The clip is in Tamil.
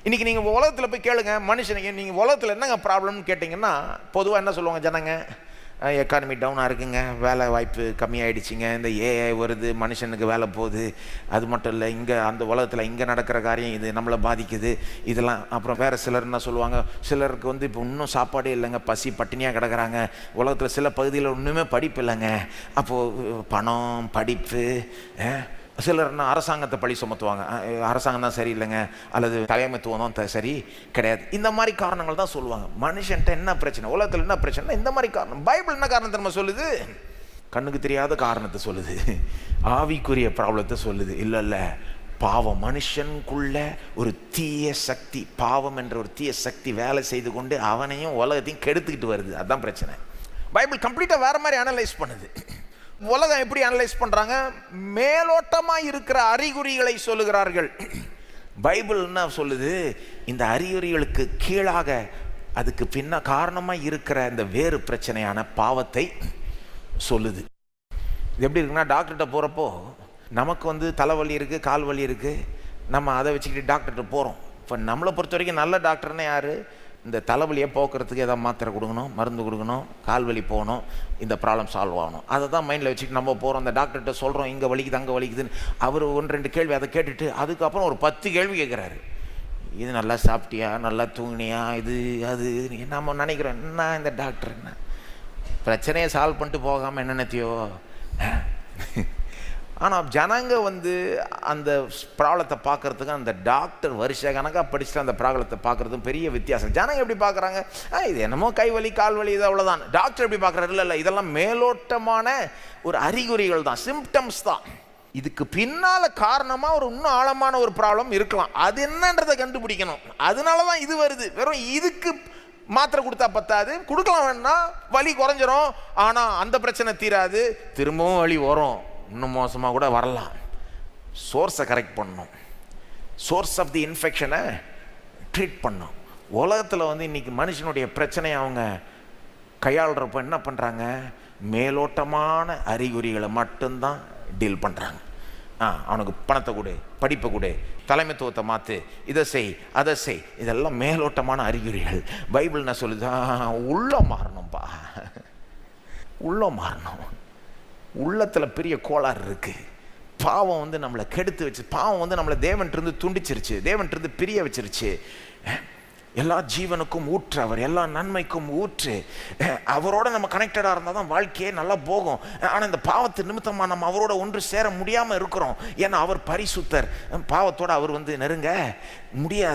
இன்றைக்கி நீங்கள் உலகத்தில் போய் கேளுங்க மனுஷனுக்கு, நீங்கள் உலகத்தில் என்னங்க ப்ராப்ளம்னு கேட்டிங்கன்னா பொதுவாக என்ன சொல்லுவாங்க ஜனங்க? எக்கானமி டவுனாக இருக்குங்க, வேலை வாய்ப்பு கம்மியாயிடுச்சிங்க, இந்த ஏஐ வருது, மனுஷனுக்கு வேலை போகுது, அது மட்டும் இல்லை இங்கே அந்த உலகத்தில் இங்கே நடக்கிற காரியம் இது நம்மளை பாதிக்குது, இதெல்லாம். அப்புறம் வேறு சிலர் என்ன சொல்லுவாங்க, சிலருக்கு வந்து இப்போ இன்னும் சாப்பாடே இல்லைங்க, பசி பட்டினியாக கிடக்கிறாங்க, உலகத்தில் சில பகுதியில் ஒன்றுமே படிப்பு இல்லைங்க, அப்போது பணம் படிப்பு. சிலர்னா அரசாங்கத்தை பழி சுமத்துவாங்க, அரசாங்கம் தான் சரியில்லைங்க, அல்லது தலைமைத்துவம் தான் சரி கிடையாது, இந்த மாதிரி காரணங்கள் தான் சொல்லுவாங்க. மனுஷன்ட்ட என்ன பிரச்சனை, உலகத்தில் என்ன பிரச்சனை, இந்த மாதிரி காரணம். பைபிள் என்ன காரணத்தை நம்ம சொல்லுது? கண்ணுக்கு தெரியாத காரணத்தை சொல்லுது, ஆவிக்குரிய ப்ராப்ளத்தை சொல்லுது. இல்லை, பாவம், மனுஷனுக்குள்ள ஒரு தீய சக்தி, பாவம் என்ற ஒரு தீய சக்தி வேலை செய்து கொண்டு அவனையும் உலகத்தையும் கெடுத்துக்கிட்டு வருது. அதுதான் பிரச்சனை. பைபிள் கம்ப்ளீட்டாக வேற மாதிரி அனலைஸ் பண்ணுது. உலகம் எப்படி அனலைஸ் பண்றாங்க? மேலோட்டமாக இருக்கிற அறிகுறிகளை சொல்லுகிறார்கள். பைபிள் என்ன சொல்லுது? இந்த அறிகுறிகளுக்கு கீழாக அதுக்கு பின்ன காரணமாக இருக்கிற இந்த வேறு பிரச்சனையான பாவத்தை சொல்லுது. இது எப்படி இருக்குன்னா, டாக்டர்கிட்ட போகிறப்போ நமக்கு வந்து தலைவலி இருக்குது, கால் வலி இருக்குது, நம்ம அதை வச்சுக்கிட்டு டாக்டர்கிட்ட போகிறோம். இப்போ நம்மளை பொறுத்த வரைக்கும் நல்ல டாக்டர்னே யார்? இந்த தலைவலியை போக்குறதுக்கு எதாவது மாத்திரை கொடுக்கணும், மருந்து கொடுக்கணும், கால் வலி போகணும், இந்த ப்ராப்ளம் சால்வ் ஆகணும், அதை தான் மைண்டில் வச்சுட்டு நம்ம போகிறோம். அந்த டாக்டர்கிட்ட சொல்கிறோம் இங்கே வலிக்குது அங்கே வலிக்குதுன்னு. அவர் 1-2 கேள்வி அதை கேட்டுட்டு அதுக்கப்புறம் ஒரு 10 கேள்வி கேட்குறாரு. இது நல்லா சாப்பிட்டியா, நல்லா தூங்கினியா, இது அது நம்ம நினைக்கிறோம், என்ன இந்த டாக்டர் என்ன பிரச்சனையை சால்வ் பண்ணிட்டு போகாமல் என்னென்னத்தையோ. ஆனால் ஜனங்க வந்து அந்த ப்ராப்ளத்தை பார்க்குறதுக்கு அந்த டாக்டர் வருஷ கணக்காக படிச்சுட்டு அந்த ப்ராப்ளத்தை பார்க்குறதும் பெரிய வித்தியாசம். ஜனங்க எப்படி பார்க்குறாங்க? இது என்னமோ கை வலி கால் வலி, இது அவ்வளோதான். டாக்டர் எப்படி பார்க்குறாரு? இல்லை, இதெல்லாம் மேலோட்டமான ஒரு அறிகுறிகள் தான், சிம்டம்ஸ் தான். இதுக்கு பின்னால் காரணமாக ஒரு இன்னும் ஆழமான ஒரு ப்ராப்ளம் இருக்கலாம், அது என்னன்றதை கண்டுபிடிக்கணும். அதனால தான் இது வருது. வெறும் இதுக்கு மாத்திரை கொடுத்தா பத்தாது, கொடுக்கலாம் வேணா, வலி குறைஞ்சிரும், ஆனால் அந்த பிரச்சனை தீராது, திரும்பவும் வலி வரும், இன்னும் மோசமாக கூட வரலாம். சோர்ஸை கரெக்ட் பண்ணணும், சோர்ஸ் ஆஃப் தி இன்ஃபெக்ஷனை ட்ரீட் பண்ணணும். உலகத்தில் வந்து இன்றைக்கி மனுஷனுடைய பிரச்சனையை அவங்க கையாளுறப்போ என்ன பண்ணுறாங்க? மேலோட்டமான அறிகுறிகளை மட்டும்தான் டீல் பண்ணுறாங்க. அவனுக்கு பணத்தை கொடு, படிப்பை கொடு, தலைமைத்துவத்தை மாற்று, இதை செய் அதை செய், இதெல்லாம் மேலோட்டமான அறிகுறிகள். பைபிள் என்ன சொல்லுது? உள்ள மாறணும்பா, உள்ள மாறணும். உள்ளத்தில் பெரிய கோளாறு இருக்குது. பாவம் வந்து நம்மளை கெடுத்து வச்சு, பாவம் வந்து நம்மளை தேவன்கிட்டருந்து துண்டிச்சிருச்சு, தேவன்கிட்டருந்து பிரிய வச்சிருச்சு. எல்லா ஜீவனுக்கும் ஊற்று அவர், எல்லா நன்மைக்கும் ஊற்று. அவரோட நம்ம கனெக்டடாக இருந்தால் தான் வாழ்க்கையே நல்லா போகும். ஆனால் இந்த பாவத்து நிமித்தமாக நம்ம அவரோட ஒன்று சேர முடியாமல் இருக்கிறோம். ஏன்னா அவர் பரிசுத்தர், பாவத்தோடு அவர் வந்து நெருங்க முடியாது.